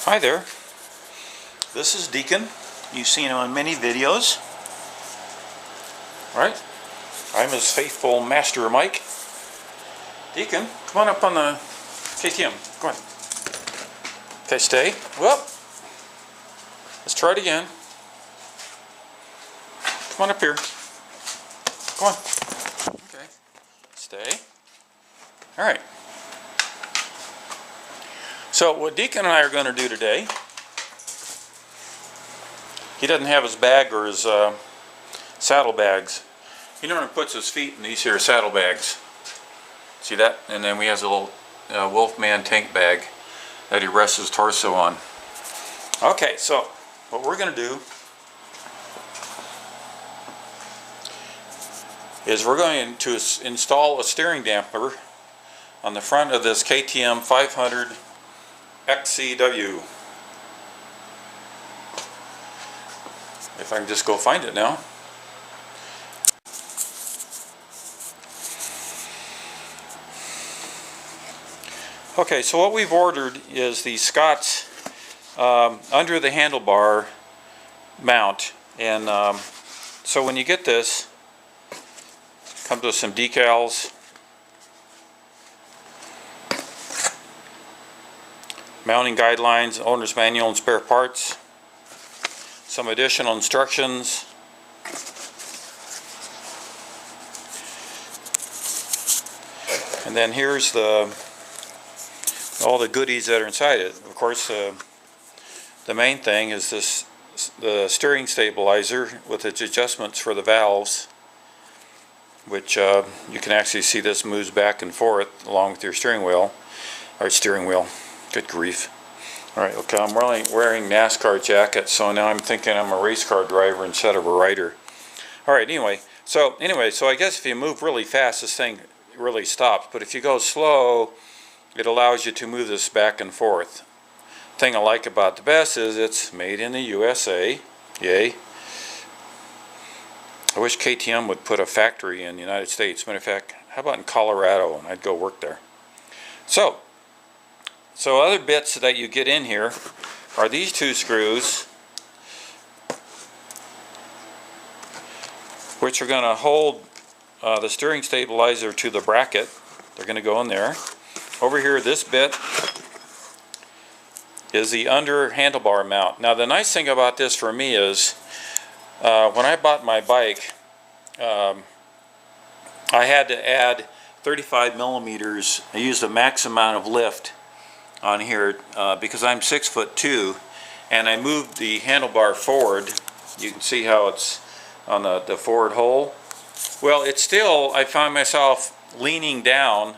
Hi there, this is Deacon. You've seen him on many videos, right? I'm his faithful master Mike. Deacon, come on up on the KTM, go on. Okay, stay. Well, let's try it again. Come on up here. Come on. Okay, stay. Alright. So what Deacon and I are going to do today, he doesn't have his bag or his saddle bags. He normally puts his feet in these here saddle bags. See that? And then we have a little Wolfman tank bag that he rests his torso on. Okay, so what we're going to do is we're going to install a steering damper on the front of this KTM 500 XCW. If I can just go find it now. Okay, so what we've ordered is the Scott's under the handlebar mount, and so when you get this, it comes with some decals, mounting guidelines, owner's manual and spare parts, some additional instructions, and then here's all the goodies that are inside it. Of course, the main thing is the steering stabilizer with its adjustments for the valves, which you can actually see this moves back and forth along with your steering wheel. Good grief. Alright, okay, I'm wearing NASCAR jacket, so now I'm thinking I'm a race car driver instead of a rider. Alright, so I guess if you move really fast, this thing really stops. But if you go slow, it allows you to move this back and forth. The thing I like about the best is it's made in the USA. Yay. I wish KTM would put a factory in the United States. Matter of fact, how about in Colorado, and I'd go work there. So other bits that you get in here are these two screws, which are going to hold the steering stabilizer to the bracket. They're going to go in there. Over here, this bit is the under handlebar mount. Now the nice thing about this for me is when I bought my bike, I had to add 35 millimeters. I used a max amount of lift on here because I'm 6'2", and I moved the handlebar forward. You can see how it's on the forward hole. Well, it's still, I find myself leaning down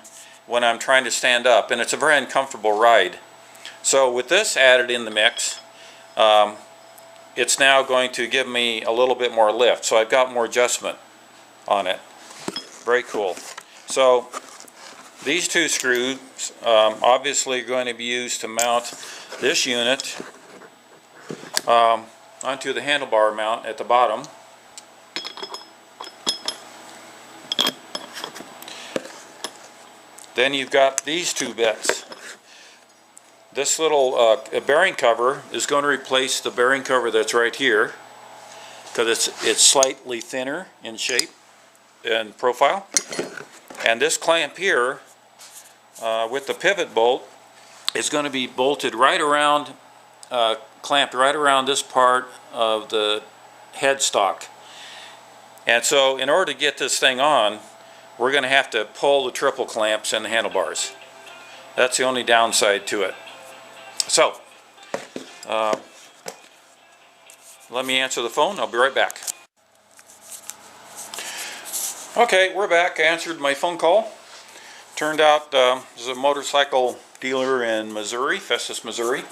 when I'm trying to stand up, and it's a very uncomfortable ride. So with this added in the mix, it's now going to give me a little bit more lift, so I've got more adjustment on it. Very cool. So these two screws obviously are going to be used to mount this unit onto the handlebar mount at the bottom. Then you've got these two bits. This little bearing cover is going to replace the bearing cover that's right here, because it's slightly thinner in shape and profile. And this clamp here with the pivot bolt is going to be bolted right around, clamped right around this part of the headstock. And so in order to get this thing on, we're going to have to pull the triple clamps and the handlebars. That's the only downside to it. So, let me answer the phone. I'll be right back. Okay, we're back. I answered my phone call. Turned out there's a motorcycle dealer in Missouri, Festus, Missouri,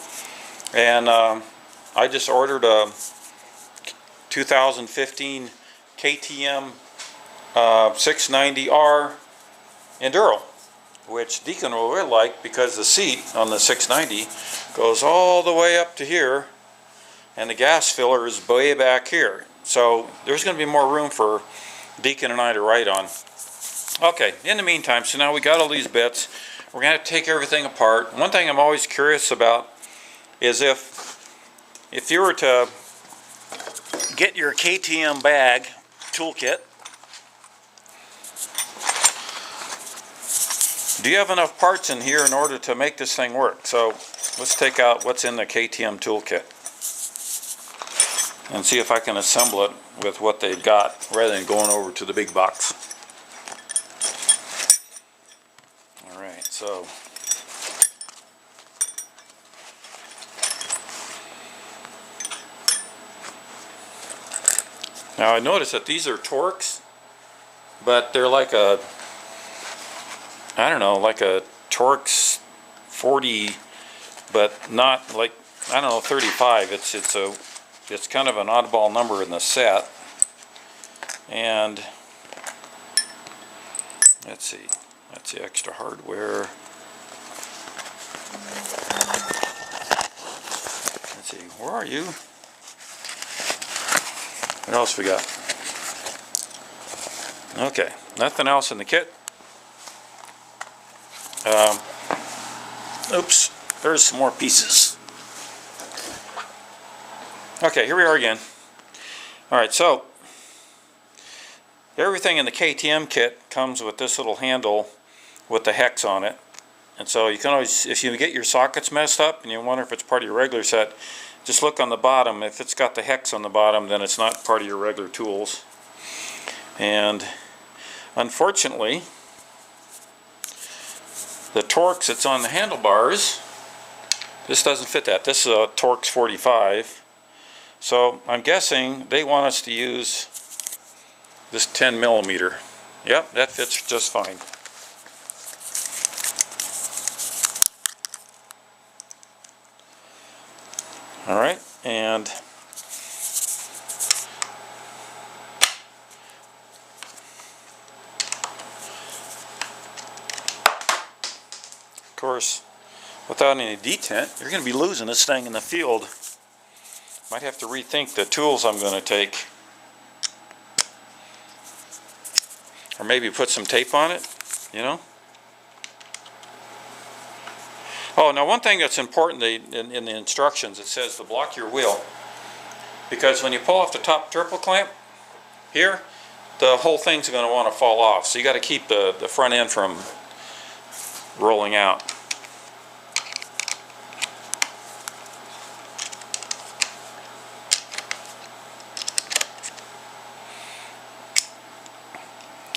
and I just ordered a 2015 KTM 690R Enduro, which Deacon will really like because the seat on the 690 goes all the way up to here, and the gas filler is way back here. So there's going to be more room for Deacon and I to ride on. Okay, in the meantime, so now we got all these bits. We're going to have to take everything apart. One thing I'm always curious about is if you were to get your KTM bag toolkit, do you have enough parts in here in order to make this thing work? So let's take out what's in the KTM toolkit and see if I can assemble it with what they've got rather than going over to the big box. Alright, so now I notice that these are Torx, but they're like a, I don't know, like a Torx 40, but not like, I don't know, 35. It's kind of an oddball number in the set. And let's see, that's the extra hardware. Let's see, where are you? What else we got? Okay, nothing else in the kit. Oops, there's some more pieces. Okay, here we are again. Alright, so everything in the KTM kit comes with this little handle with the hex on it. And so you can always, if you get your sockets messed up and you wonder if it's part of your regular set, just look on the bottom. If it's got the hex on the bottom, then it's not part of your regular tools. And unfortunately, the Torx that's on the handlebars, this doesn't fit that. This is a Torx 45. So I'm guessing they want us to use this 10 millimeter. Yep, that fits just fine. Alright, and of course, without any detent, you're going to be losing this thing in the field. Might have to rethink the tools I'm going to take. Or maybe put some tape on it, you know. Oh, now one thing that's important in the instructions, it says to block your wheel. Because when you pull off the top triple clamp here, the whole thing's going to want to fall off. So you got to keep the front end from rolling out.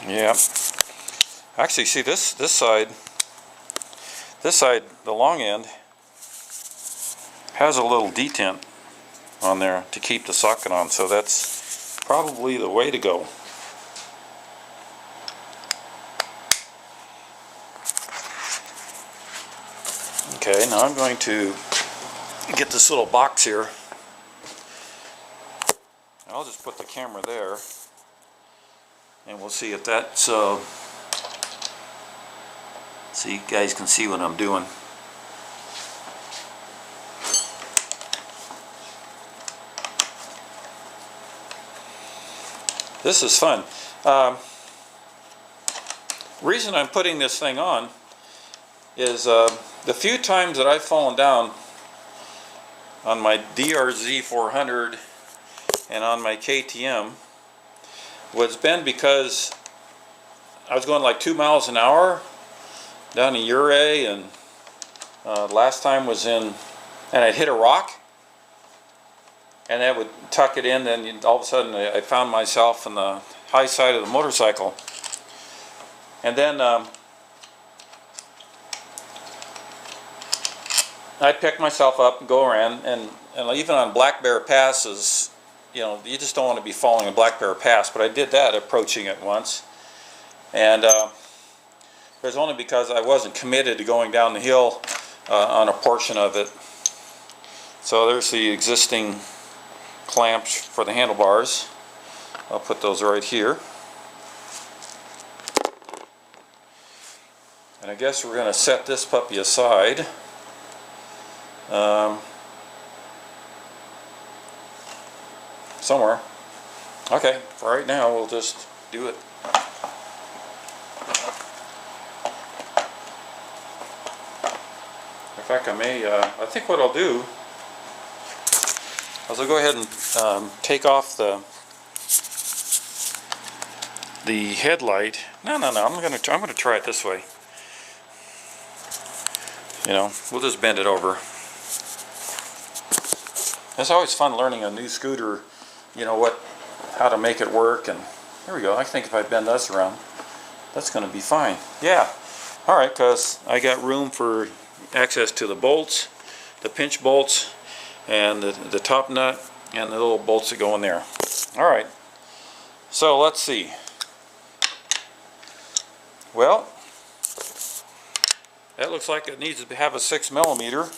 Yeah. Actually, see this side, the long end, has a little detent on there to keep the socket on, so that's probably the way to go. Okay, now I'm going to get this little box here. I'll just put the camera there, and we'll see if that's so you guys can see what I'm doing. This is fun. Reason I'm putting this thing on is the few times that I've fallen down on my DRZ 400 and on my KTM was been because I was going like 2 miles an hour down in Ouray, and last time was in, and I'd hit a rock and that would tuck it in, then all of a sudden I found myself on the high side of the motorcycle, and then I'd pick myself up and go around, and even on Black Bear passes, you know, you just don't want to be falling in Black Bear Pass, but I did that approaching it once, and it was only because I wasn't committed to going down the hill on a portion of it. So there's the existing clamps for the handlebars. I'll put those right here. And I guess we're going to set this puppy aside. Somewhere. Okay, for right now we'll just do it. In fact, I think what I'll do I'll go ahead and take off the headlight. No, I'm gonna try it this way. You know, we'll just bend it over. It's always fun learning a new scooter, you know, how to make it work. And there we go. I think if I bend this around, that's going to be fine. Yeah. All right, because I got room for access to the bolts, the pinch bolts, and the top nut, and the little bolts that go in there. All right. So let's see. Well, that looks like it needs to have a 6mm.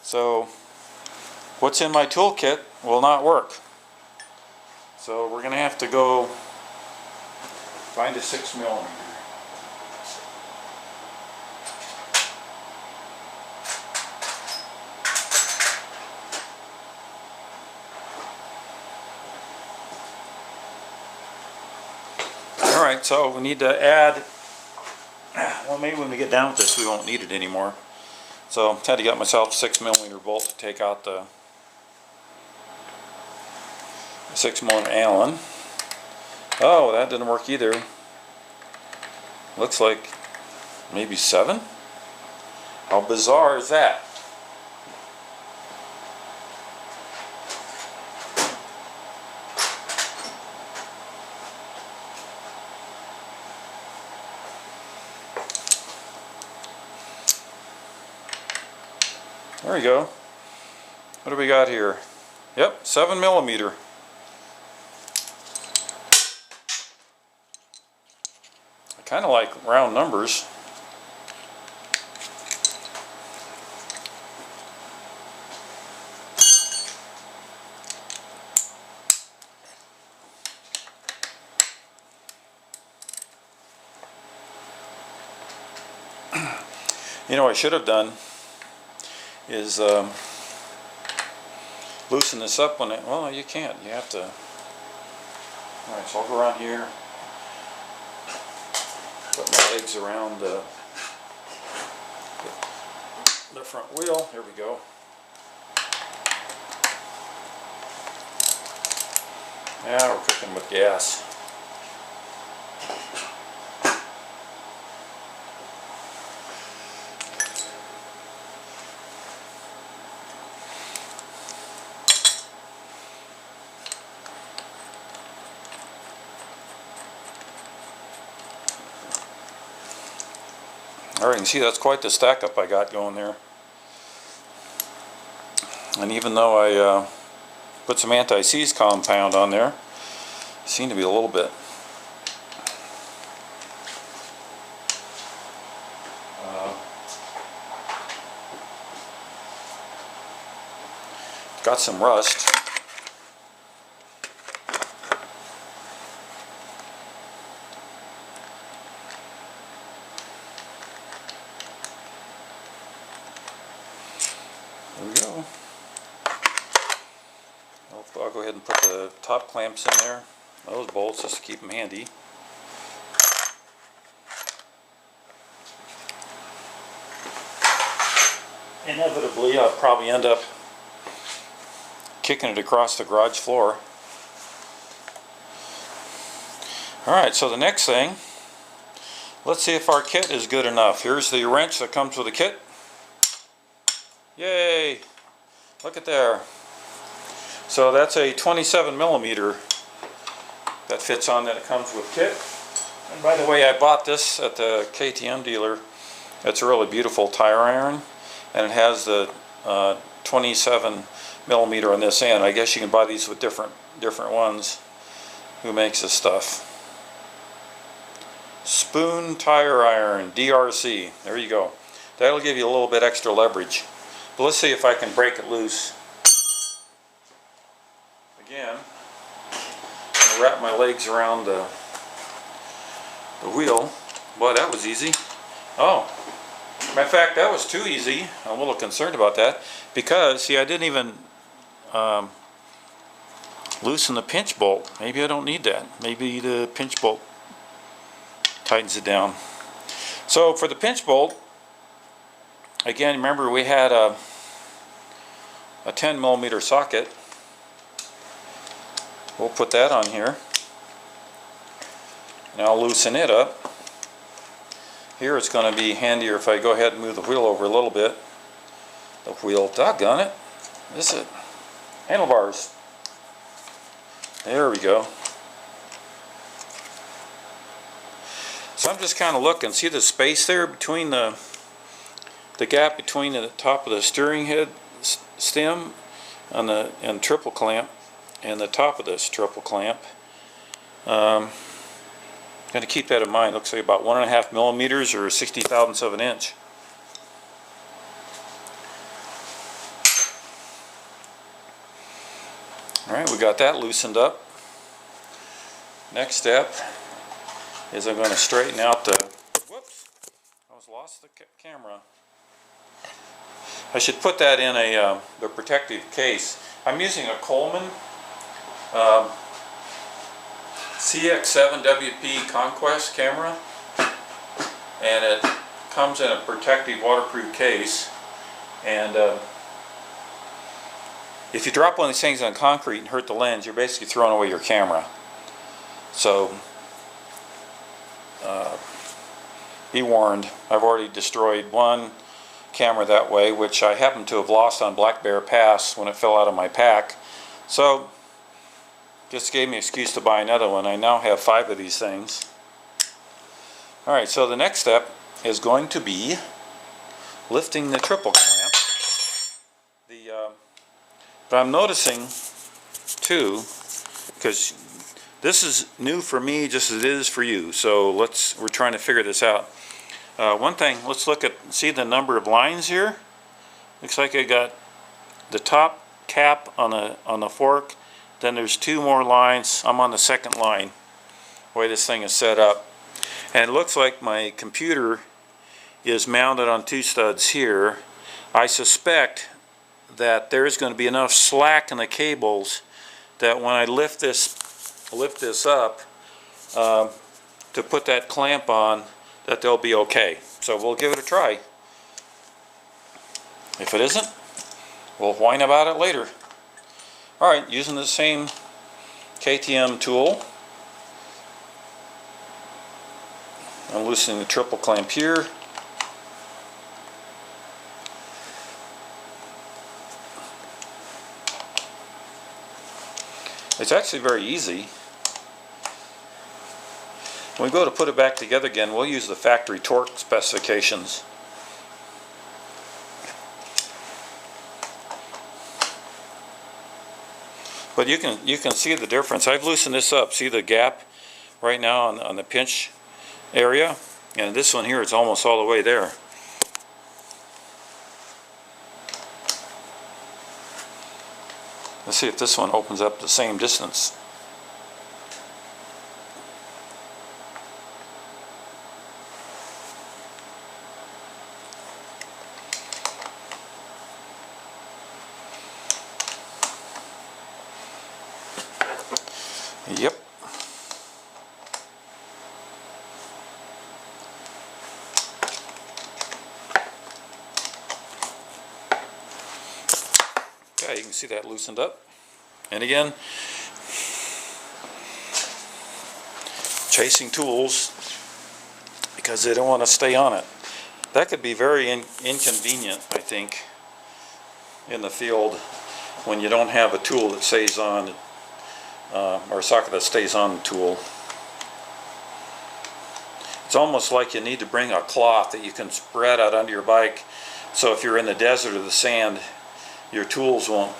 So what's in my toolkit will not work. So we're going to have to go find a 6mm. Alright, so we need to add, well, maybe when we get down with this we won't need it anymore. So I had to get myself a 6mm bolt to take out the 6mm Allen. Oh, that didn't work either. Looks like maybe 7. How bizarre is that? There we go. What do we got here? Yep, 7mm. I kind of like round numbers. You know what I should have done is loosen this up when it, well, you can't, you have to. Alright, so I'll go around here, put my legs around the front wheel. Here we go. Now we're cooking with gas. Alright, you can see that's quite the stack up I got going there. And even though I put some anti-seize compound on there, it seemed to be a little bit. Got some rust. There we go. I'll go ahead and put the top clamps in there. Those bolts, just to keep them handy. Inevitably, I'll probably end up kicking it across the garage floor. Alright, so the next thing, let's see if our kit is good enough. Here's the wrench that comes with the kit. Yay! Look at there. So that's a 27mm that fits on that it comes with kit. And by the way, I bought this at the KTM dealer. It's a really beautiful tire iron, and it has the 27mm on this end. I guess you can buy these with different ones. Who makes this stuff? Spoon tire iron, DRC. There you go. That'll give you a little bit extra leverage. But let's see if I can break it loose. Again, I'm going to wrap my legs around the wheel. Boy, that was easy. Oh, matter of fact, that was too easy. I'm a little concerned about that because, see, I didn't even loosen the pinch bolt. Maybe I don't need that. Maybe the pinch bolt tightens it down. So for the pinch bolt, again, remember we had a 10mm socket. We'll put that on here. And I'll loosen it up. Here it's going to be handier if I go ahead and move the wheel over a little bit. The wheel, doggone it. This is it. Handlebars. There we go. So I'm just kind of looking. See the space there between the gap between the top of the steering head stem and triple clamp and the top of this triple clamp. Going to keep that in mind. Looks like about 1.5mm or 60/1000ths of an inch. Alright, we got that loosened up. Next step is I'm going to straighten out the, whoops, I almost lost the camera. I should put that in the protective case. I'm using a Coleman CX7WP Conquest camera, and it comes in a protective waterproof case. And if you drop one of these things on concrete and hurt the lens, you're basically throwing away your camera. So be warned. I've already destroyed one camera that way, which I happen to have lost on Black Bear Pass when it fell out of my pack. So just gave me an excuse to buy another one. I now have 5 of these things. Alright, so the next step is going to be lifting the triple clamp. But I'm noticing too, because this is new for me just as it is for you, so we're trying to figure this out. One thing, let's see the number of lines here. Looks like I got the top cap on the fork, then there's 2 more lines. I'm on the second line, the way this thing is set up. And it looks like my computer is mounted on 2 studs here. I suspect that there's going to be enough slack in the cables that when I lift this up to put that clamp on, that they'll be okay. So we'll give it a try. If it isn't, we'll whine about it later. Alright, using the same KTM tool, I'm loosening the triple clamp here. It's actually very easy. When we go to put it back together again, we'll use the factory torque specifications. But you can see the difference. I've loosened this up. See the gap right now on the pinch area? And this one here, it's almost all the way there. Let's see if this one opens up the same distance. Yep. Okay, you can see that loosened up. And again, chasing tools because they don't want to stay on it. That could be very inconvenient, I think, in the field when you don't have a tool that stays on, or a socket that stays on the tool. It's almost like you need to bring a cloth that you can spread out under your bike, so if you're in the desert or the sand, your tools won't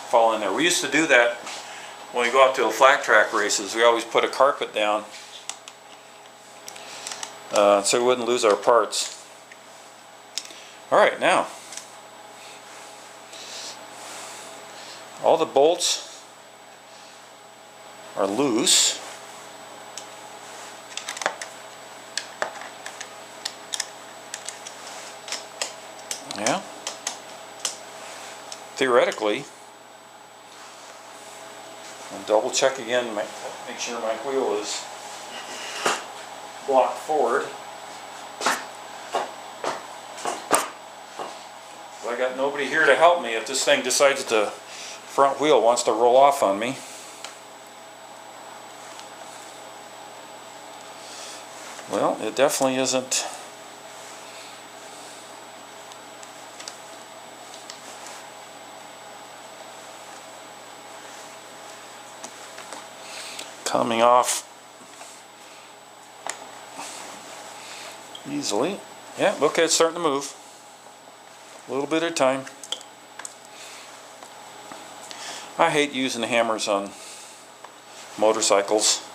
fall in there. We used to do that when we go out to the flat track races. We always put a carpet down so we wouldn't lose our parts. Alright, now all the bolts are loose. Yeah. Theoretically, I'll double check again, make sure my wheel is blocked forward. I got nobody here to help me if this thing decides the front wheel wants to roll off on me. Well, it definitely isn't. Coming off easily. Yeah, okay, it's starting to move. A little bit at a time. I hate using hammers on motorcycles.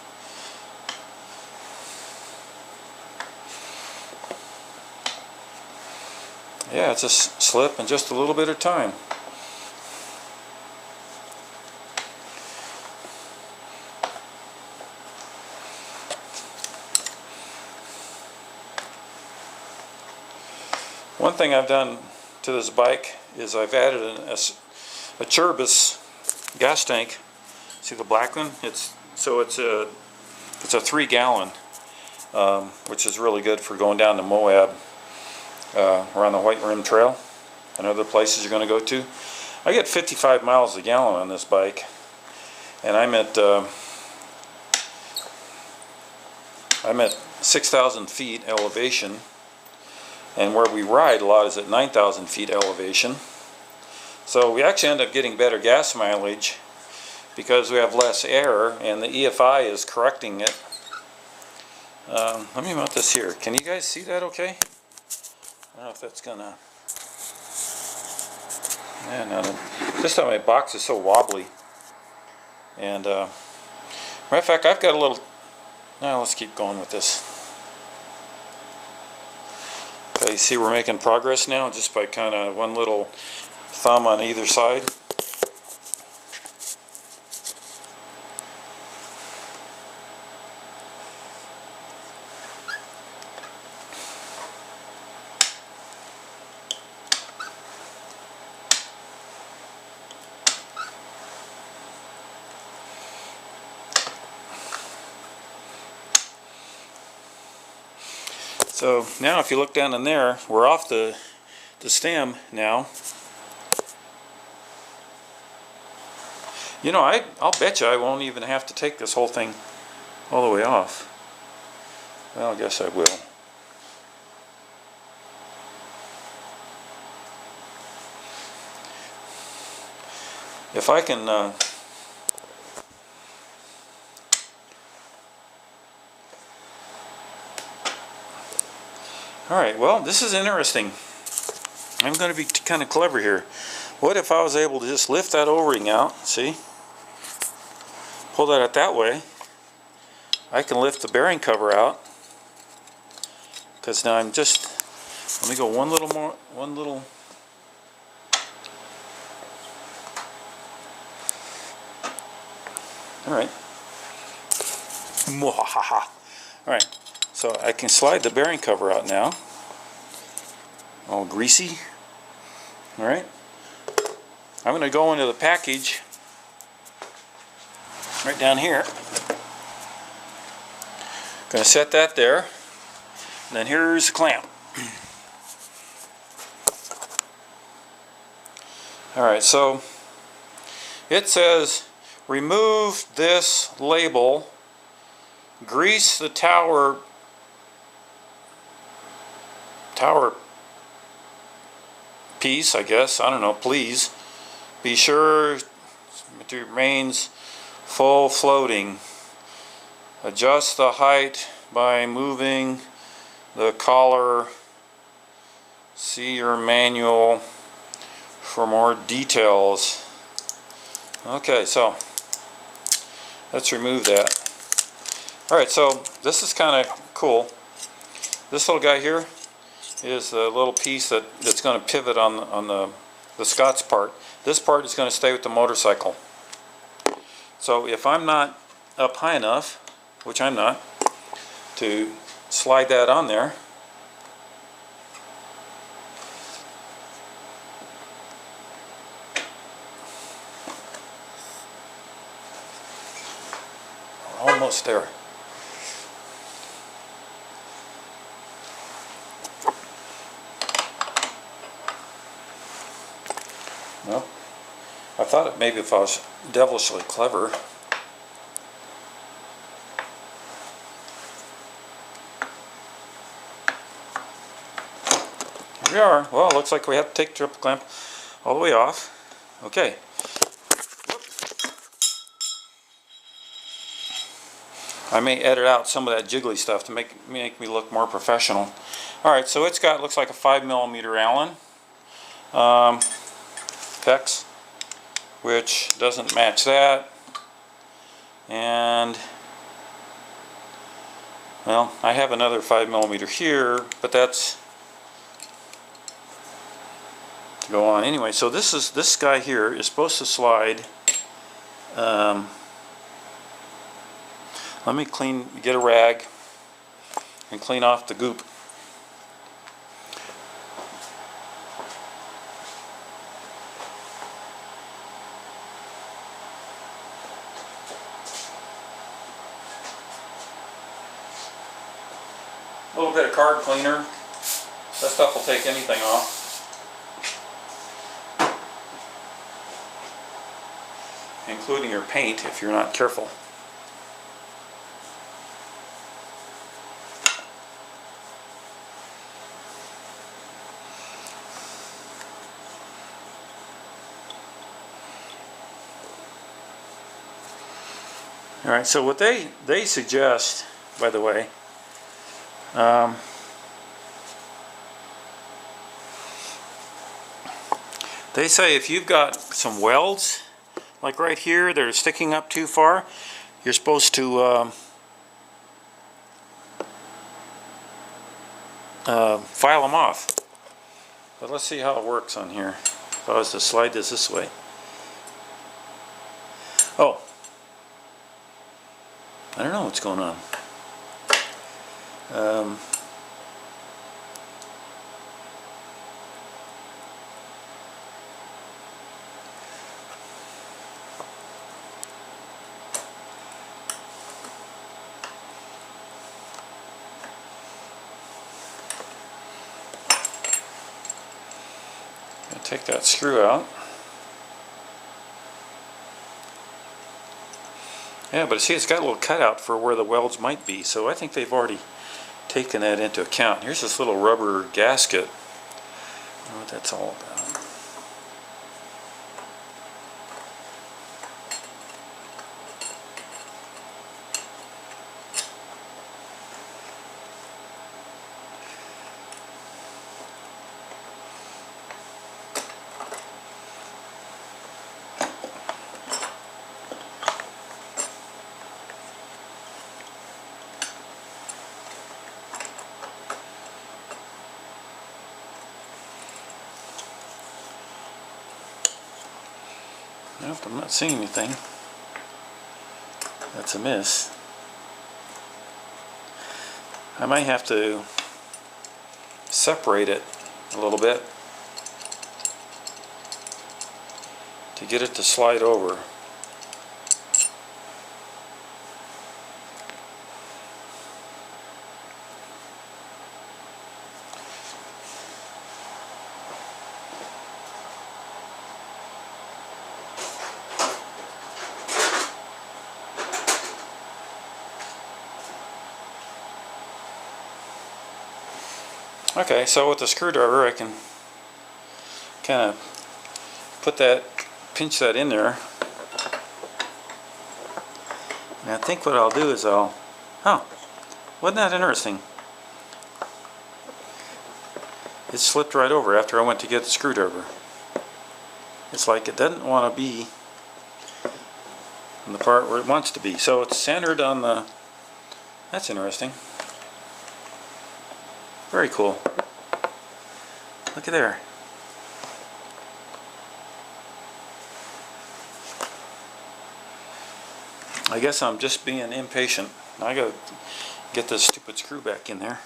Yeah, it's a slip and just a little bit of time. One thing I've done to this bike is I've added a Cherbus gas tank. See the black one? It's a 3-gallon, which is really good for going down to Moab, around the White Rim Trail and other places you're going to go to. I get 55 miles a gallon on this bike, and I'm at 6,000 feet elevation. And where we ride a lot is at 9,000 feet elevation. So we actually end up getting better gas mileage because we have less air, and the EFI is correcting it. Let me mount this here. Can you guys see that okay? I don't know if that's gonna... Yeah, no. This time my box is so wobbly. And, matter of fact, I've got a little... Now let's keep going with this. Okay, you see we're making progress now just by kind of one little thumb on either side. So now if you look down in there, we're off the stem now. You know, I'll bet you I won't even have to take this whole thing all the way off. Well, I guess I will. If I can... Alright, well, this is interesting. I'm going to be kind of clever here. What if I was able to just lift that O-ring out, see? Pull that out that way. I can lift the bearing cover out. Because now I'm just... Let me go one little more, one little... Alright. Alright. So I can slide the bearing cover out now. All greasy. Alright. I'm going to go into the package right down here. Going to set that there. And then here's the clamp. Alright, so it says remove this label, grease the tower piece, I guess, I don't know, please. Be sure it remains full floating. Adjust the height by moving the collar. See your manual for more details. Okay, so let's remove that. Alright, so this is kind of cool. This little guy here is the little piece that's going to pivot on the Scott's part. This part is going to stay with the motorcycle. So if I'm not up high enough, which I'm not, to slide that on there, we're almost there. Well, I thought it maybe if I was devilishly clever. Here we are. Well, it looks like we have to take the triple clamp all the way off. Okay. I may edit out some of that jiggly stuff to make me look more professional. Alright, so it's got, looks like a 5mm Allen PEX, which doesn't match that. And, well, I have another 5mm here, but that's to go on. Anyway, so this guy here is supposed to slide. Let me get a rag and clean off the goop. A little bit of card cleaner. That stuff will take anything off. Including your paint if you're not careful. Alright, so what they suggest, by the way, they say if you've got some welds, like right here, that are sticking up too far, you're supposed to file them off. But let's see how it works on here. If I was to slide this way. Oh. I don't know what's going on. Take that screw out. Yeah, but see, it's got a little cutout for where the welds might be, so I think they've already taken that into account. Here's this little rubber gasket. I don't know what that's all about. Nope, I'm not seeing anything. That's a miss. I might have to separate it a little bit to get it to slide over. Okay, so with the screwdriver I can kind of pinch that in there. And I think what I'll do is wasn't that interesting? It slipped right over after I went to get the screwdriver. It's like it doesn't want to be in the part where it wants to be. So it's centered on the, that's interesting. Very cool. Look at there. I guess I'm just being impatient. I gotta get this stupid screw back in there.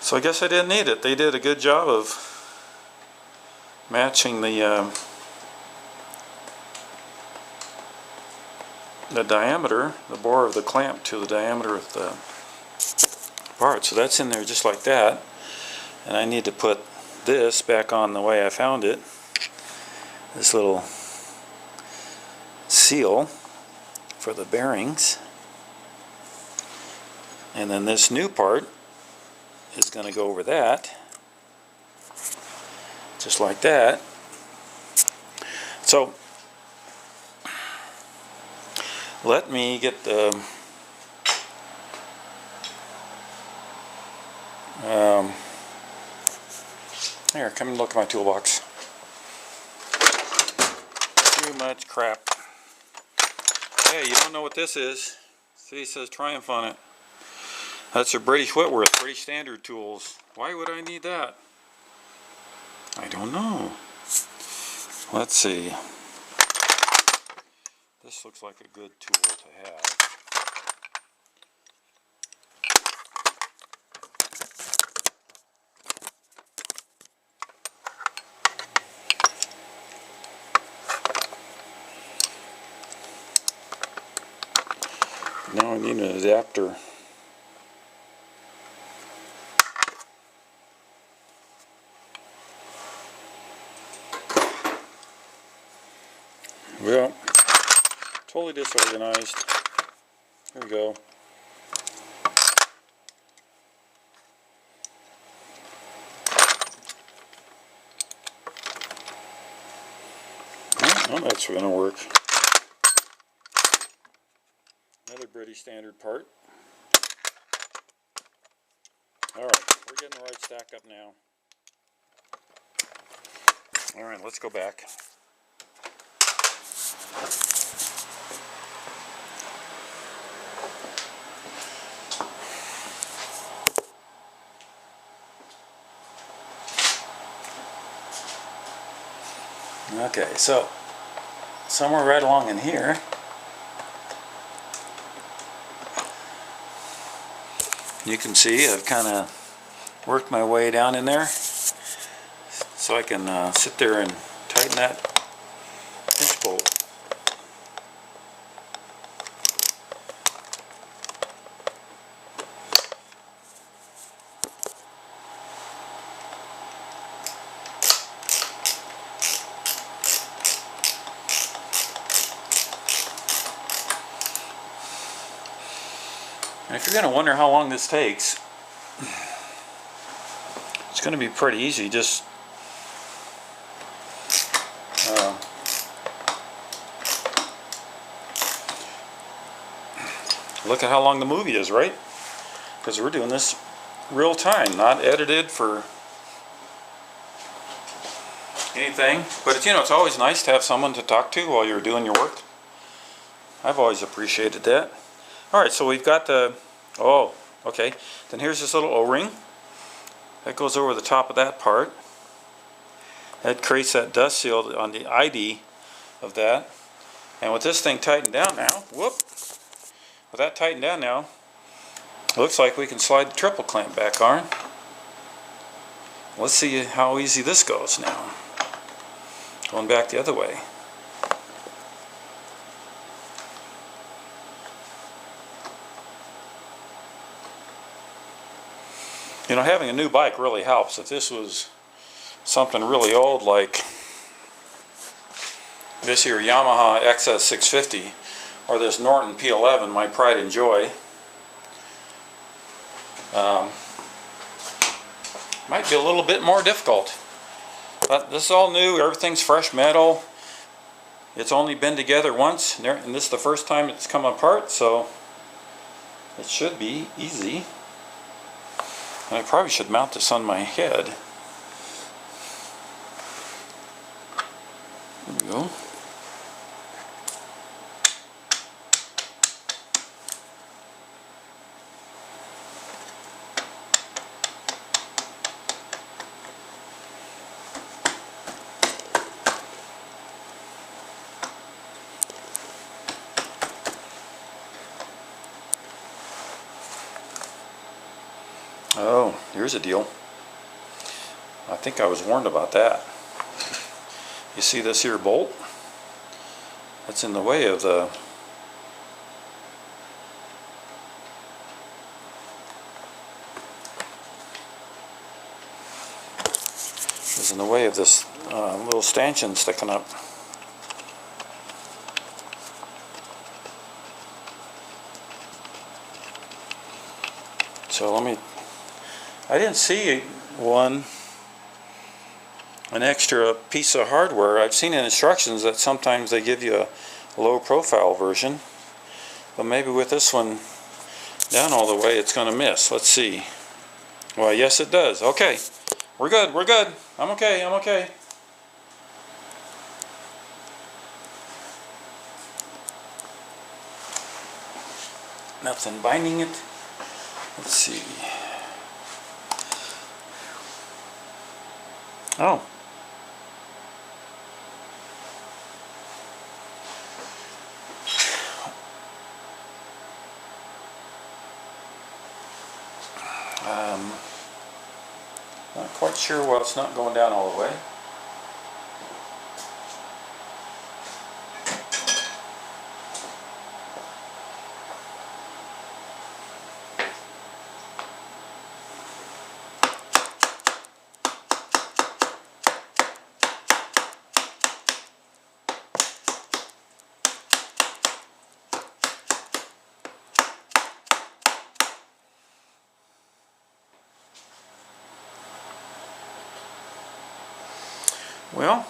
So I guess I didn't need it. They did a good job of matching the the diameter, the bore of the clamp to the diameter of the part. So that's in there just like that. And I need to put this back on the way I found it. This little seal for the bearings. And then this new part is going to go over that. Just like that. So let me get the here, come and look at my toolbox. Too much crap. Hey, you don't know what this is? See, it says Triumph on it. That's a British Whitworth, British Standard tools. Why would I need that? I don't know. Let's see. This looks like a good tool to have. Now I need an adapter. Well, totally disorganized. Here we go. Well, that's going to work. Another British Standard part. Alright, we're getting the right stack up now. Alright, let's go back. Okay, so somewhere right along in here, you can see I've kind of worked my way down in there so I can sit there and tighten that pinch bolt. And if you're going to wonder how long this takes, it's going to be pretty easy. Just look at how long the movie is, right? Because we're doing this real time, not edited for anything. But it's, you know, it's always nice to have someone to talk to while you're doing your work. I've always appreciated that. Alright, so we've got the, oh, okay. Then here's this little O-ring. That goes over the top of that part. That creates that dust seal on the ID of that. And with this thing tightened down now, whoop. With that tightened down now, looks like we can slide the triple clamp back on. Let's see how easy this goes now. Going back the other way. You know, having a new bike really helps. If this was something really old like this here Yamaha XS650 or this Norton P11, my pride and joy, might be a little bit more difficult. But this is all new, everything's fresh metal. It's only been together once, and this is the first time it's come apart, so it should be easy. And I probably should mount this on my head. There we go. Oh, here's a deal. I think I was warned about that. You see this here bolt? That's in the way of the is in the way of this little stanchion sticking up. So I didn't see an extra piece of hardware. I've seen in instructions that sometimes they give you a low profile version, but maybe with this one down all the way it's going to miss. Let's see. Well, yes it does. Okay, we're good, we're good. I'm okay, I'm okay. Nothing binding it. Let's see. Oh. Not quite sure why it's not going down all the way. Well,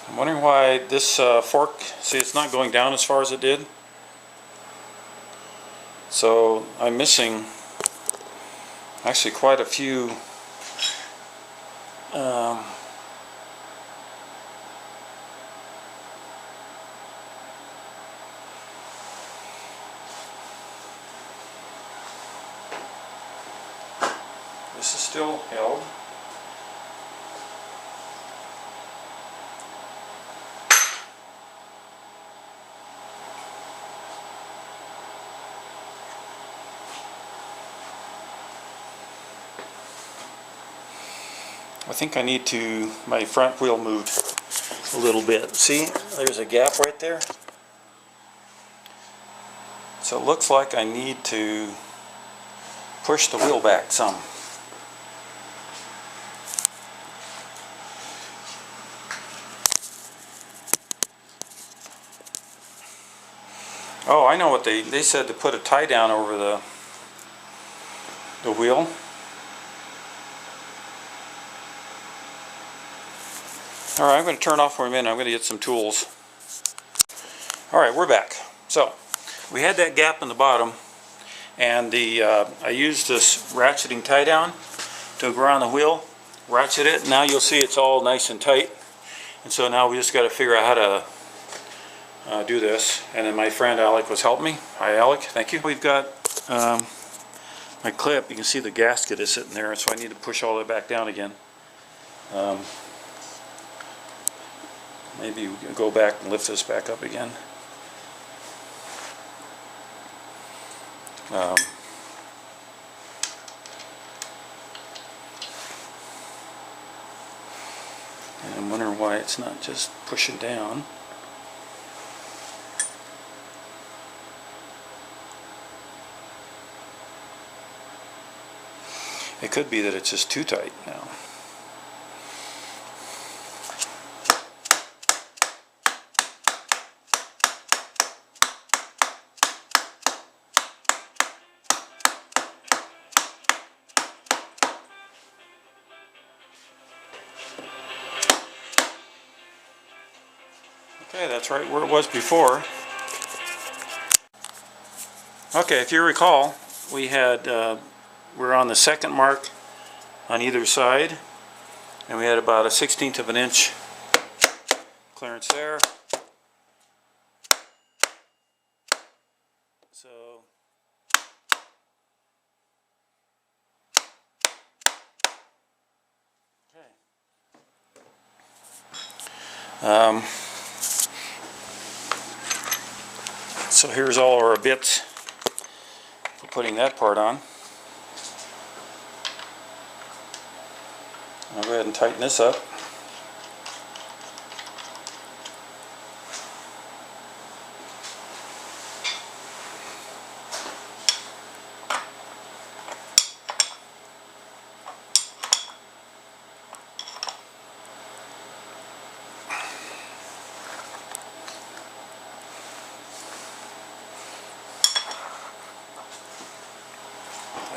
I'm wondering why this fork, see, it's not going down as far as it did. So I'm missing actually quite a few this is still held. I think I need to, my front wheel moved a little bit. See, there's a gap right there. So it looks like I need to push the wheel back some. Oh, I know what they said, to put a tie down over the wheel. Alright, I'm going to turn off for a minute. I'm going to get some tools. Alright, we're back. So, we had that gap in the bottom, and I used this ratcheting tie down to go around the wheel, ratchet it. Now you'll see it's all nice and tight. And so now we just got to figure out how to do this. And then my friend Alec was helping me. Hi Alec, thank you. We've got my clip. You can see the gasket is sitting there, so I need to push all that back down again. Maybe we can go back and lift this back up again. And I'm wondering why it's not just pushing down. It could be that it's just too tight now. Okay, that's right where it was before. Okay, if you recall, we had we're on the second mark on either side, and we had about a 1/16 of an inch clearance there. So okay. So here's all our bits for putting that part on. I'll go ahead and tighten this up.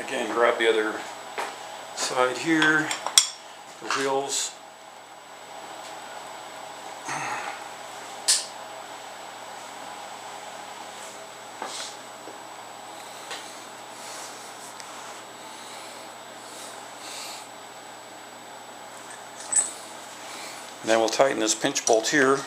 Again, grab the other side here, the wheels. And then we'll tighten this pinch bolt here.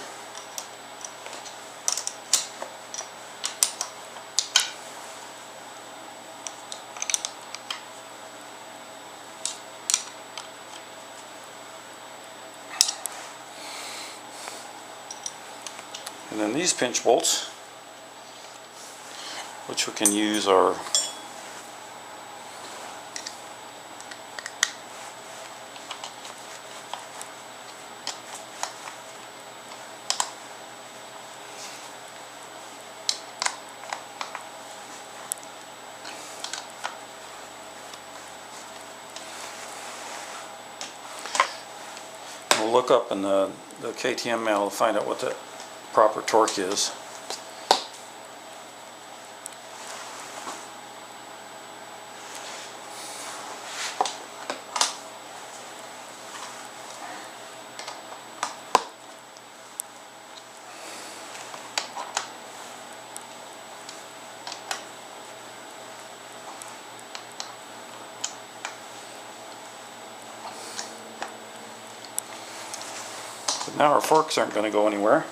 And then these pinch bolts, which we can use, are we'll look up in the KTM manual to find out what the proper torque is. But now our forks aren't going to go anywhere.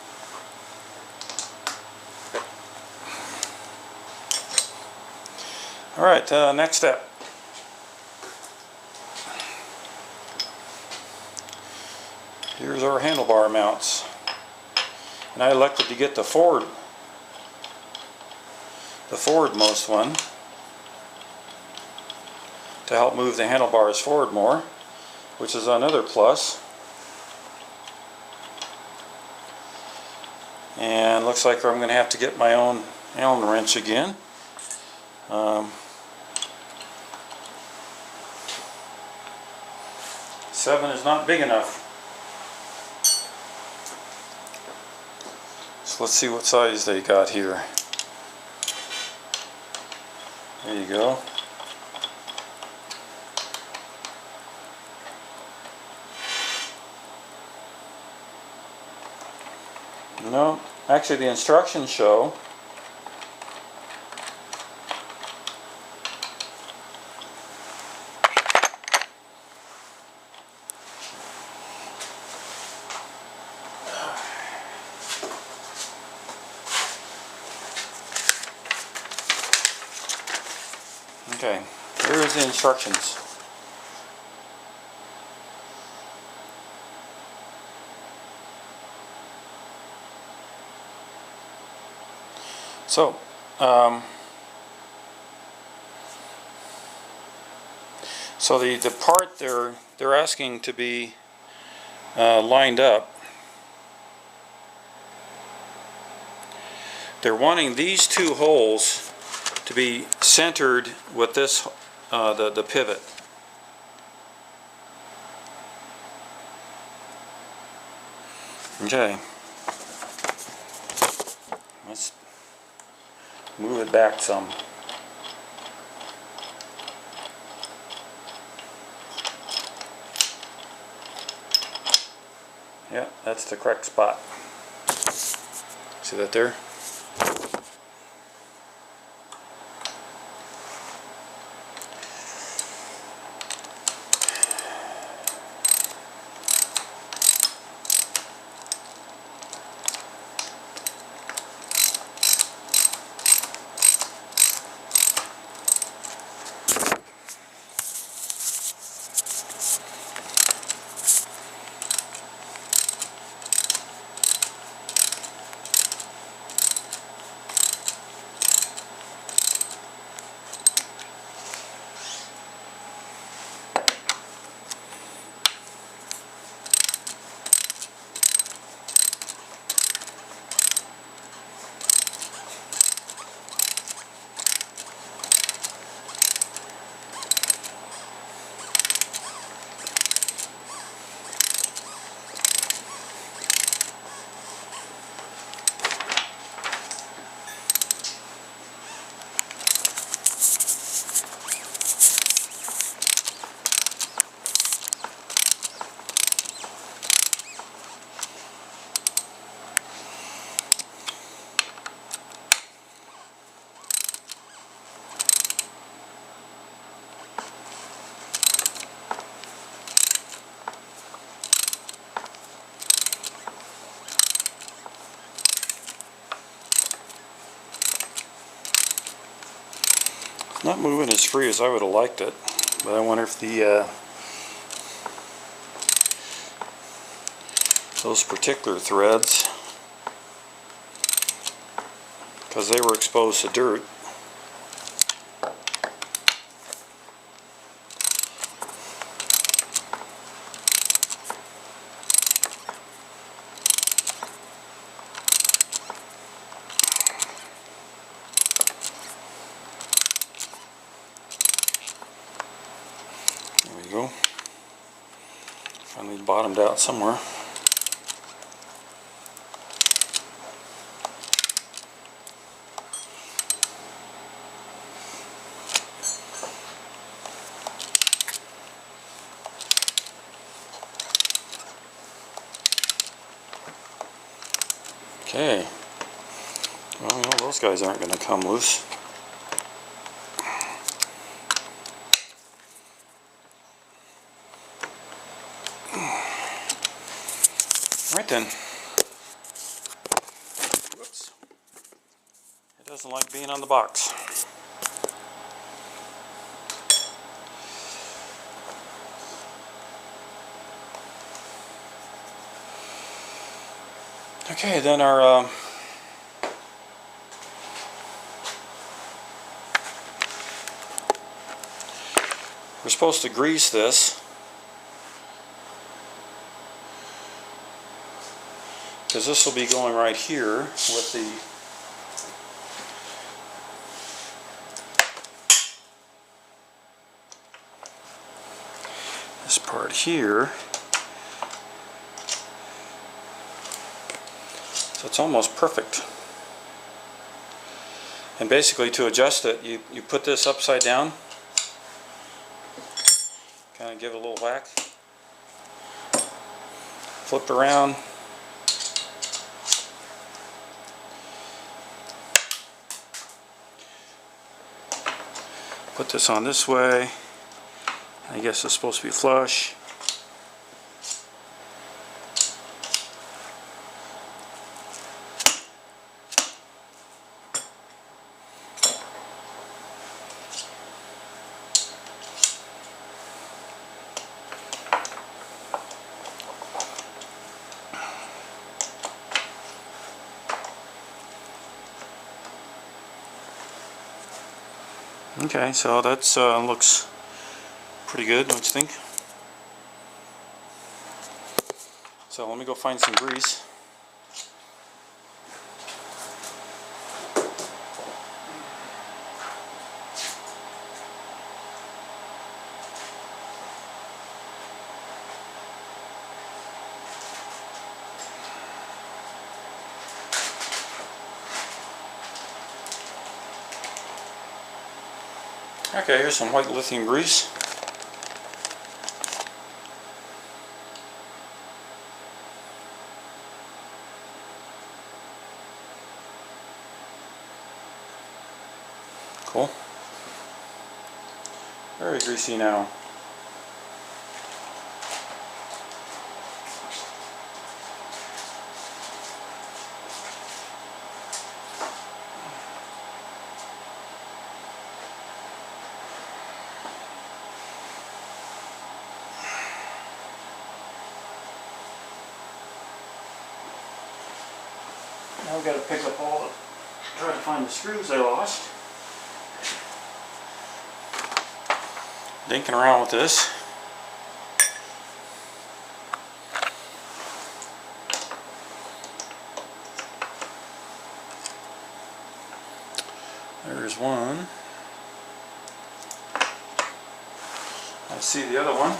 Alright, next step. Here's our handlebar mounts. And I elected to get the forward-most one to help move the handlebars forward more, which is another plus. And looks like I'm going to have to get my own Allen wrench again. 7 is not big enough. So let's see what size they got here. There you go. No, actually the instructions show okay, here's the instructions. So, the part they're asking to be lined up. They're wanting these two holes to be centered with this the pivot. Okay. Let's move it back some. Yeah, that's the correct spot. See that there? Not moving as free as I would have liked it, but I wonder if the those particular threads, because they were exposed to dirt, there we go, finally bottomed out somewhere. Okay, well, you know, those guys aren't going to come loose. Right then. Whoops. It doesn't like being on the box. Okay, then our we're supposed to grease this because this will be going right here with this part here. So it's almost perfect. And basically, to adjust it, you put this upside down, kind of give it a little whack, flip around, put this on this way. I guess it's supposed to be flush. Okay, so that's looks pretty good, don't you think? So let me go find some grease. Okay, here's some white lithium grease. Cool. Very greasy now. Now we've got to pick up all the, try to find the screws I lost. Dinking around with this. There's one. I see the other one.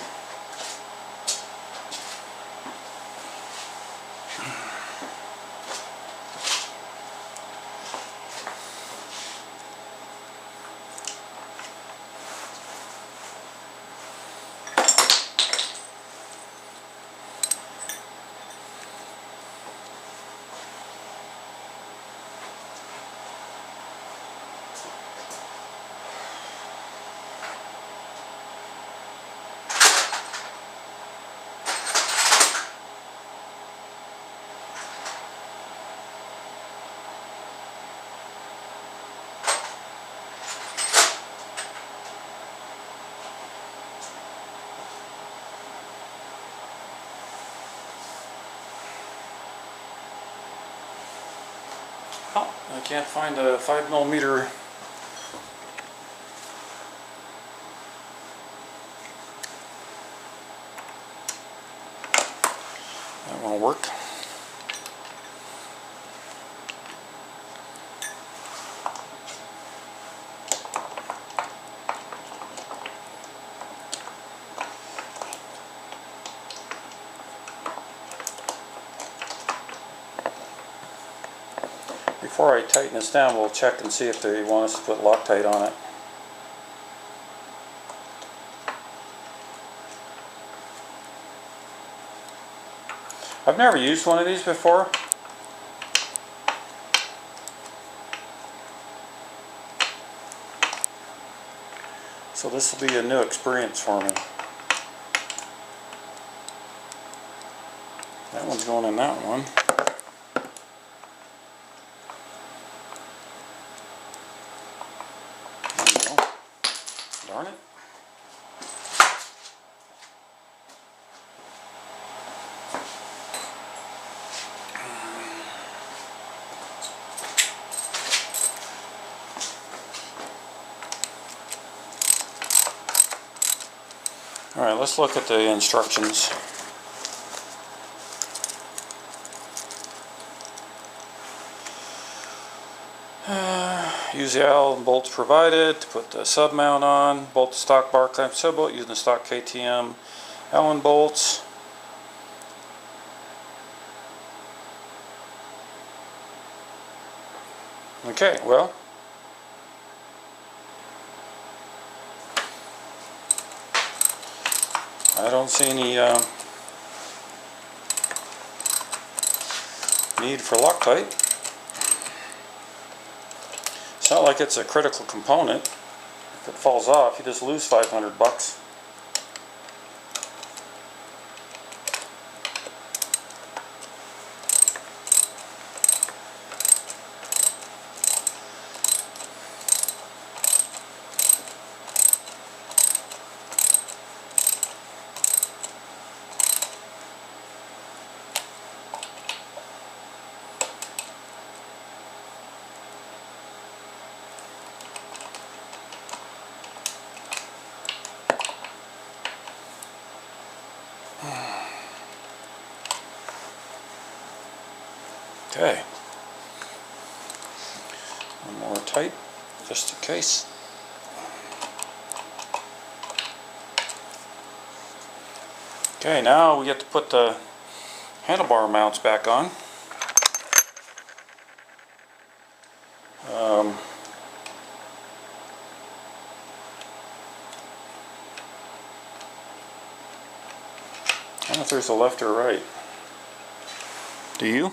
Oh, I can't find a 5mm. That won't work. Before I tighten this down, we'll check and see if they want us to put Loctite on it. I've never used one of these before. So this will be a new experience for me. That one's going in that one. There we go. Darn it. Alright, let's look at the instructions. Use the Allen bolts provided to put the sub mount on. Bolt the stock bar clamp sub bolt using the stock KTM Allen bolts. Okay, well, I don't see any need for Loctite. It's not like it's a critical component. If it falls off, you just lose 500 bucks. Okay. One more tight, just in case. Okay, now we get to put the handlebar mounts back on. I don't know if there's a left or right. Do you?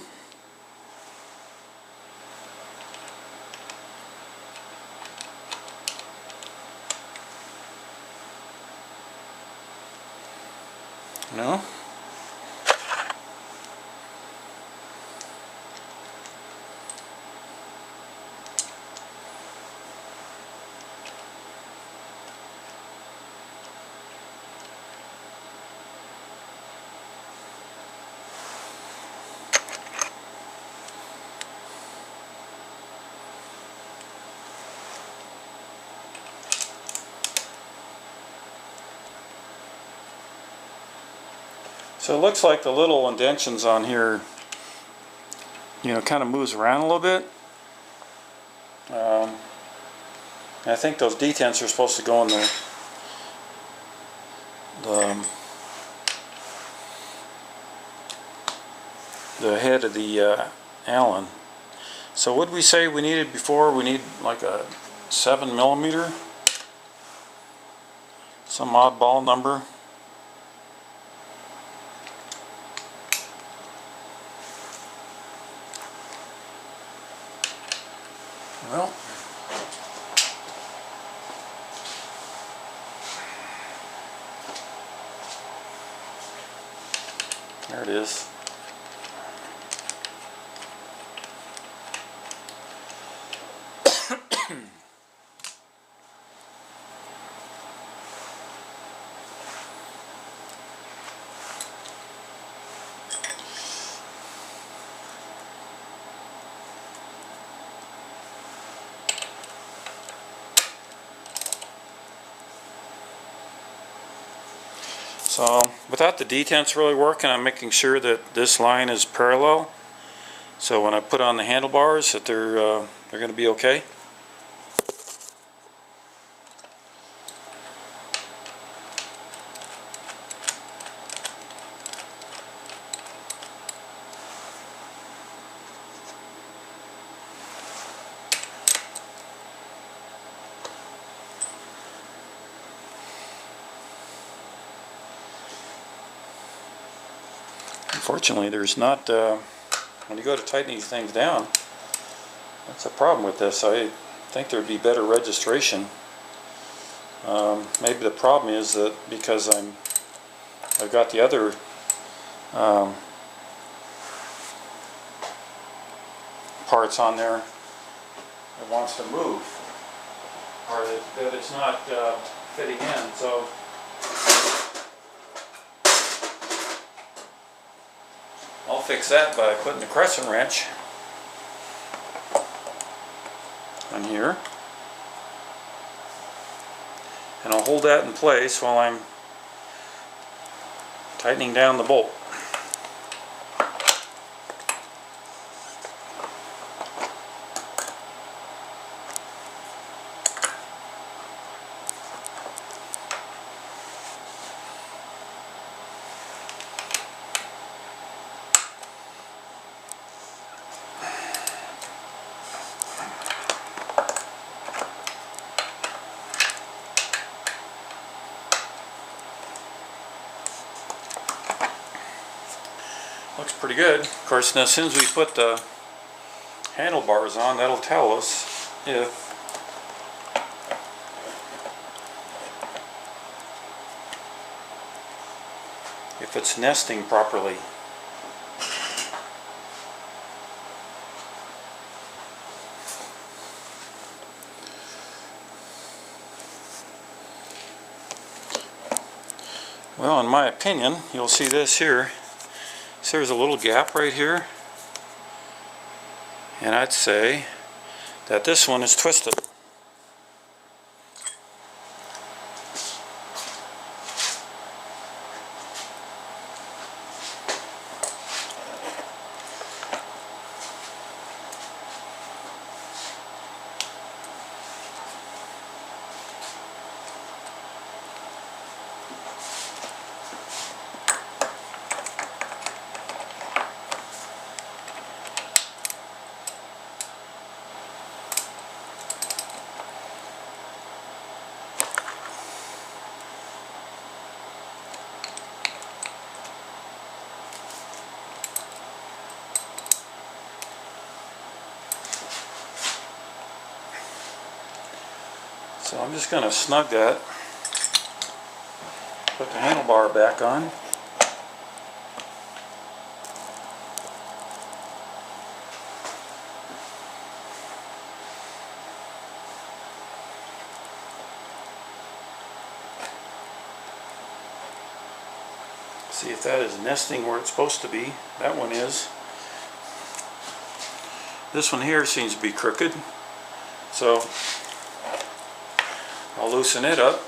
No? So it looks like the little indentions on here, you know, kind of moves around a little bit. I think those detents are supposed to go in the head of the Allen. So what did we say we needed before? We need like a 7mm, some oddball number. Well, there it is. So without the detents really working, I'm making sure that this line is parallel. So when I put on the handlebars, that they're going to be okay. Unfortunately, there's not, when you go to tighten these things down, that's a problem with this. I think there'd be better registration. Maybe the problem is that because I've got the other parts on there that wants to move, or that it's not fitting in. So I'll fix that by putting the crescent wrench on here, and I'll hold that in place while I'm tightening down the bolt. Looks pretty good. Of course, now as soon as we put the handlebars on, that'll tell us if it's nesting properly. Well, in my opinion, you'll see this here. So there's a little gap right here, and I'd say that this one is twisted. So I'm just going to snug that, put the handlebar back on. See if that is nesting where it's supposed to be. That one is. This one here seems to be crooked, so I'll loosen it up.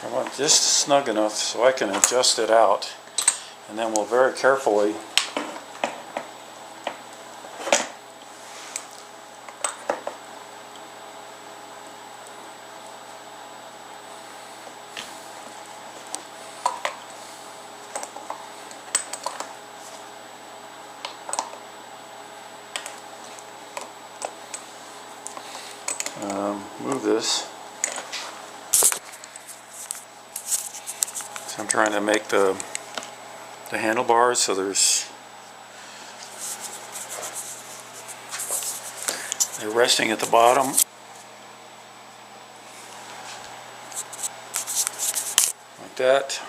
I want just snug enough so I can adjust it out, and then we'll very carefully move this. So I'm trying to make the handlebars so they're resting at the bottom. like that.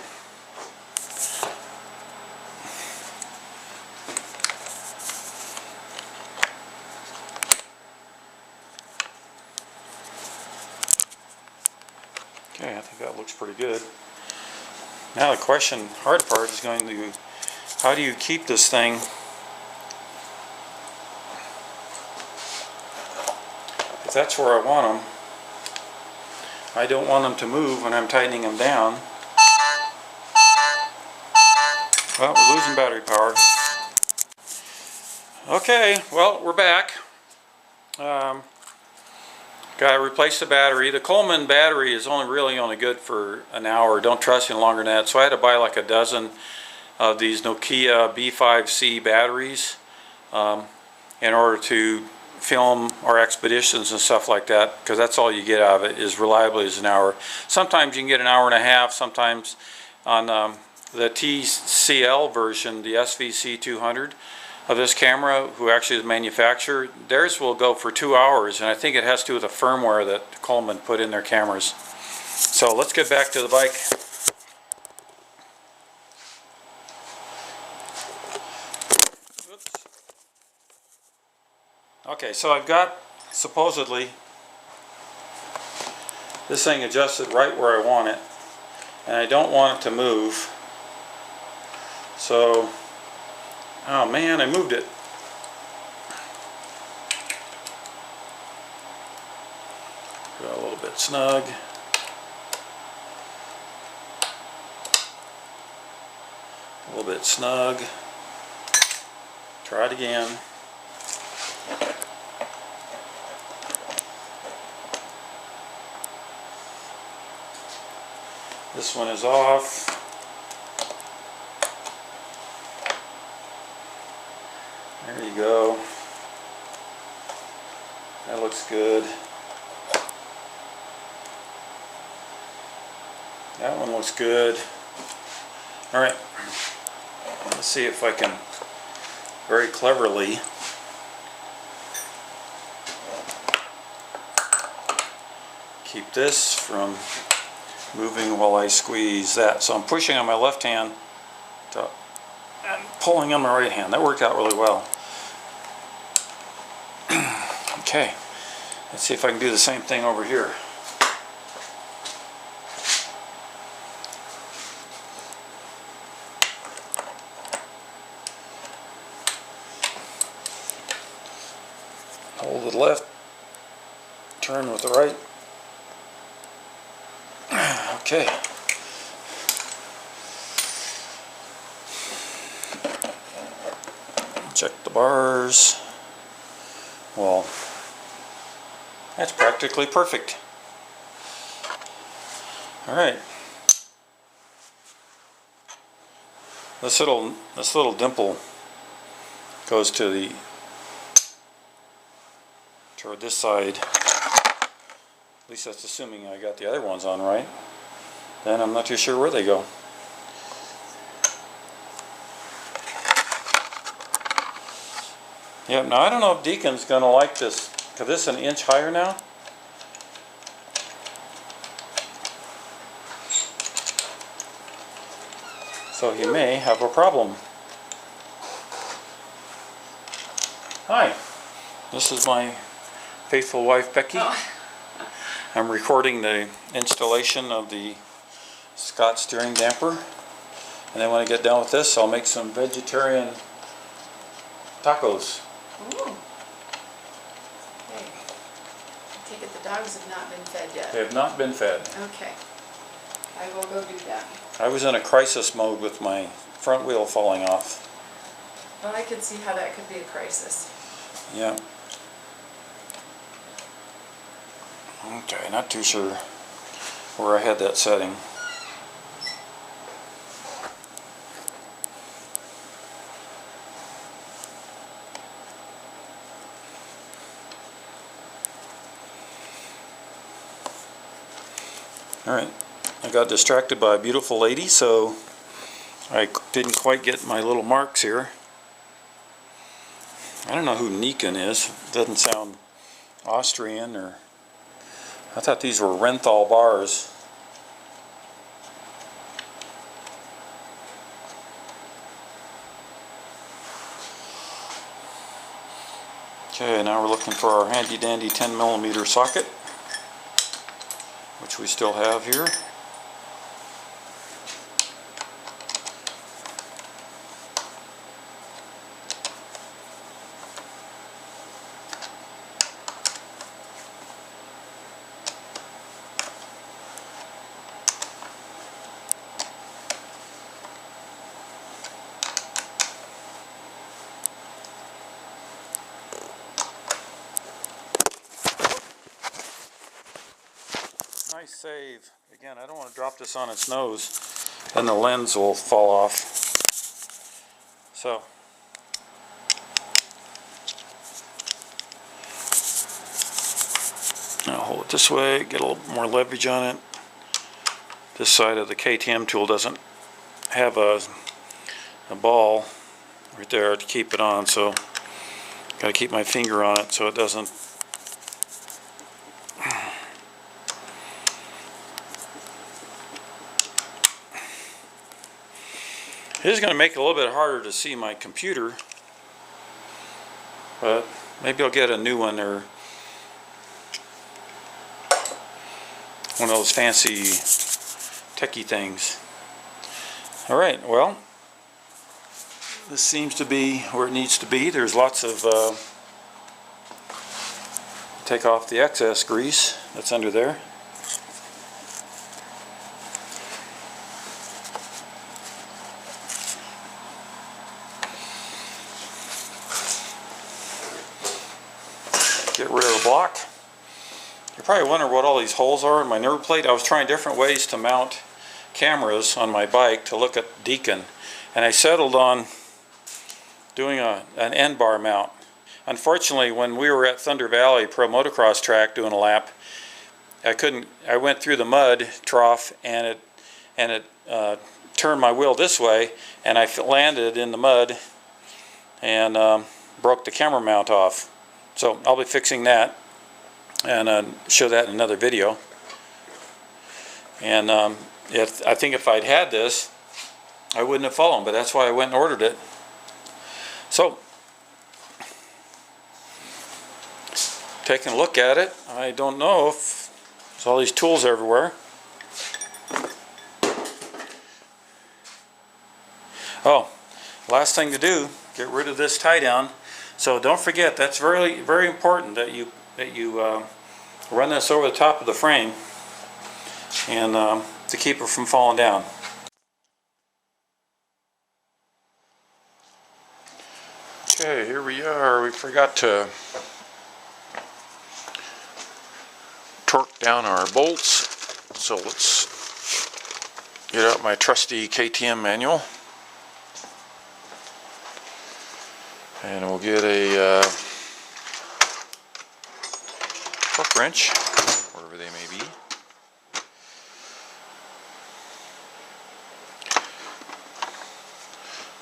Okay, I think that looks pretty good. Now the question, hard part, is going to, how do you keep this thing if that's where I want them? I don't want them to move when I'm tightening them down. Well, we're losing battery power. Okay, well, we're back. Got to replace the battery. The Coleman battery is only good for an hour. Don't trust any longer than that. So I had to buy like a dozen of these Nokia B5C batteries in order to film our expeditions and stuff like that, because that's all you get out of it, is reliably is an hour. Sometimes you can get an hour and a half. Sometimes on the TCL version, the SVC 200 of this camera, who actually is the manufacturer, theirs will go for 2 hours, and I think it has to do with the firmware that Coleman put in their cameras. So let's get back to the bike. Oops. Okay, so I've got supposedly this thing adjusted right where I want it, and I don't want it to move. So, oh man, I moved it. Got a little bit snug. A little bit snug. Try it again. This one is off. There you go. That looks good. That one looks good. All right. Let's see if I can very cleverly keep this from moving while I squeeze that. So I'm pushing on my left hand and pulling on my right hand. That worked out really well. Okay, let's see if I can do the same thing over here. Hold with the left, turn with the right. Okay. Check the bars. Well, that's practically perfect. All right. This little dimple goes to toward this side. At least that's assuming I got the other ones on right. Then I'm not too sure where they go. Yep, now I don't know if Deacon's going to like this, because this is an inch higher now. So he may have a problem. Hi, this is my faithful wife Becky. Oh. I'm recording the installation of the Scott steering damper. And then when I get done with this, I'll make some vegetarian tacos. Ooh. Okay. I take it the dogs have not been fed yet. They have not been fed. Okay. I will go do that. I was in a crisis mode with my front wheel falling off. Well, I could see how that could be a crisis. Yeah. Okay, not too sure where I had that setting. Alright, I got distracted by a beautiful lady, so I didn't quite get my little marks here. I don't know who Nikon is. Doesn't sound Austrian, or I thought these were Renthal bars. Okay, now we're looking for our handy dandy 10mm socket, which we still have here. Nice save. Again, I don't want to drop this on its nose, then the lens will fall off. So, I'll hold it this way, get a little more leverage on it. This side of the KTM tool doesn't have a ball right there to keep it on, so got to keep my finger on it so it doesn't. It is going to make it a little bit harder to see my computer, but maybe I'll get a new one or one of those fancy techie things. Alright, well, this seems to be where it needs to be. There's lots of take off the excess grease that's under there. Get rid of the block. You're probably wondering what all these holes are in my number plate. I was trying different ways to mount cameras on my bike to look at Deacon, and I settled on doing an end bar mount. Unfortunately, when we were at Thunder Valley Pro Motocross track doing a lap, I went through the mud trough and it turned my wheel this way, and I landed in the mud and broke the camera mount off. So I'll be fixing that and show that in another video. And I think if I'd had this, I wouldn't have fallen, but that's why I went and ordered it. So, taking a look at it, I don't know if there's all these tools everywhere. Oh, last thing to do, get rid of this tie down. So don't forget, that's very, very important that you run this over the top of the frame and to keep it from falling down. Okay, here we are. We forgot to torque down our bolts, so let's get out my trusty KTM manual. And we'll get a torque wrench, wherever they may be.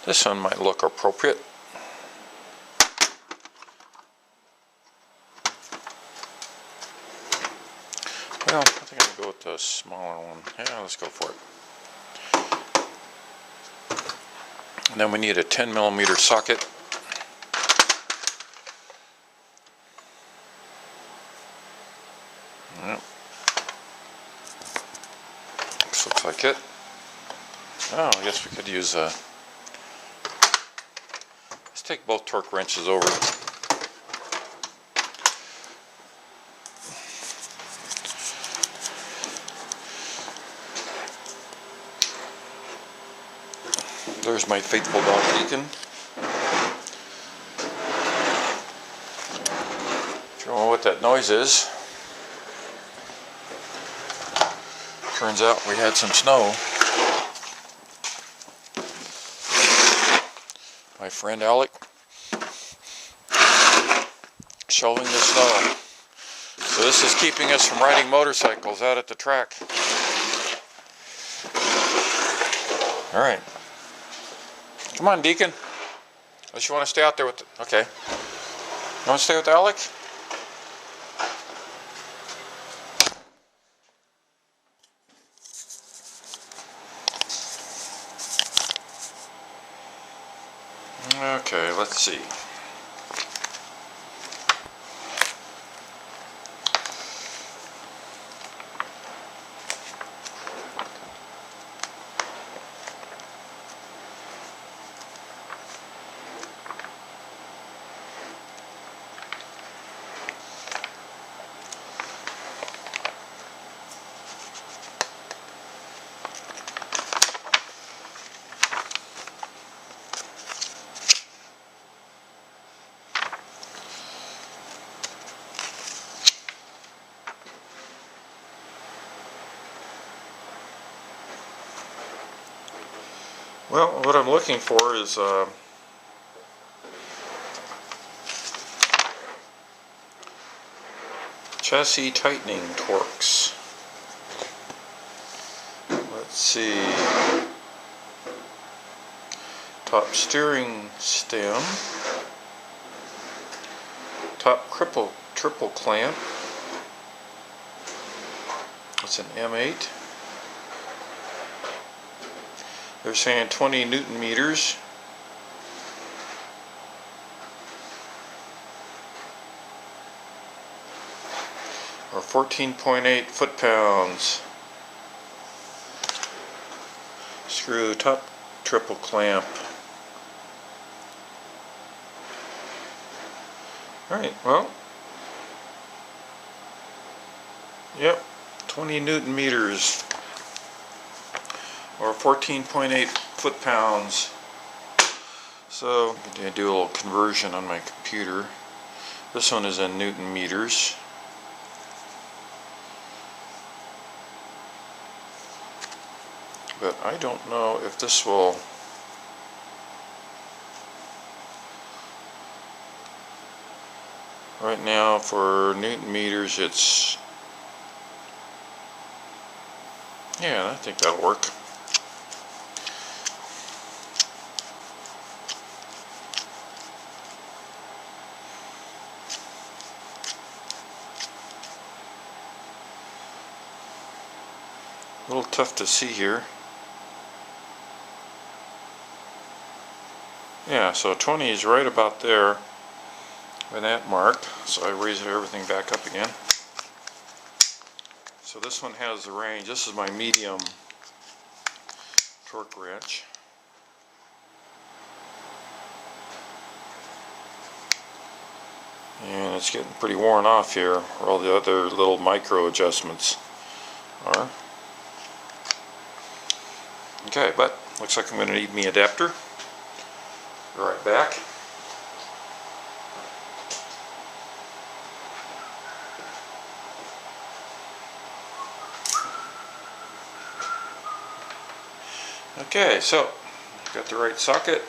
This one might look appropriate. Well, I think I'm going to go with the smaller one. Yeah, let's go for it. And then we need a 10mm socket. Yep. This looks like it. Oh, I guess we could use a... Let's take both torque wrenches over. There's my faithful dog Deacon. If you don't know what that noise is, turns out we had some snow. My friend Alec shoveling the snow. So this is keeping us from riding motorcycles out at the track. Alright. Come on, Deacon. Unless you want to stay out there with the... Okay. You want to stay with Alec? Okay, let's see. Well, what I'm looking for is chassis tightening torques. Let's see. Top steering stem. Top triple clamp. It's an M8. They're saying 20 Newton meters. Or 14.8 foot-pounds. Screw top triple clamp. Alright, well, yep, 20 Newton meters or 14.8 foot-pounds. So I'm going to do a little conversion on my computer. This one is in Newton meters. But I don't know if this will. Right now for Newton meters it's, yeah, I think that'll work. A little tough to see here. Yeah, so 20 is right about there with that mark. So I raise everything back up again. So this one has the range. This is my medium torque wrench. And it's getting pretty worn off here, where all the other little micro adjustments are. Okay, but looks like I'm going to need me adapter. Be right back. Okay, so got the right socket.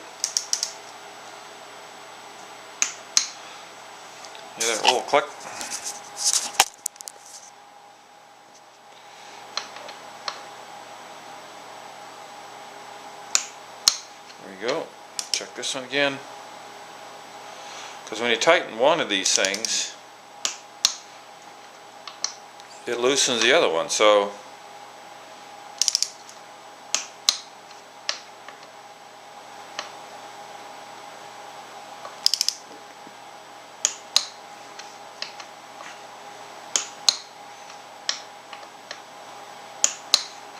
Hear that little click? There you go. Check this one again. Because when you tighten one of these things, it loosens the other one. So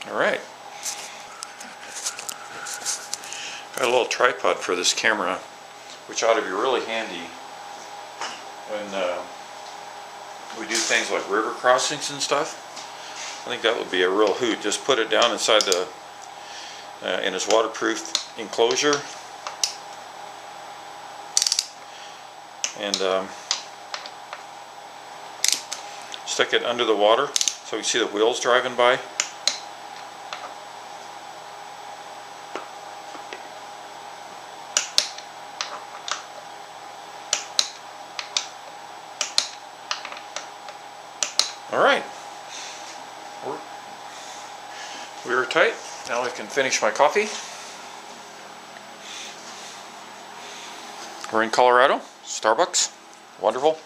alright. Got a little tripod for this camera, which ought to be really handy when we do things like river crossings and stuff. I think that would be a real hoot. Just put it down inside the in its waterproof enclosure, and stick it under the water so you see the wheels driving by. Alright, we're tight. Now I can finish my coffee. We're in Colorado, Starbucks, wonderful.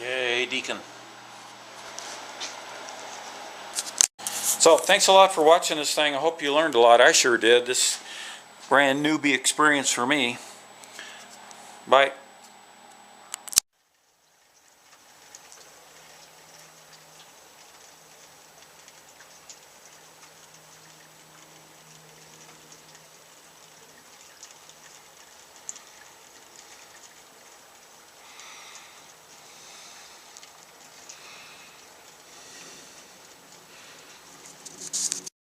Yay, Deacon. So thanks a lot for watching this thing. I hope you learned a lot. I sure did. This brand newbie experience for me. Bye.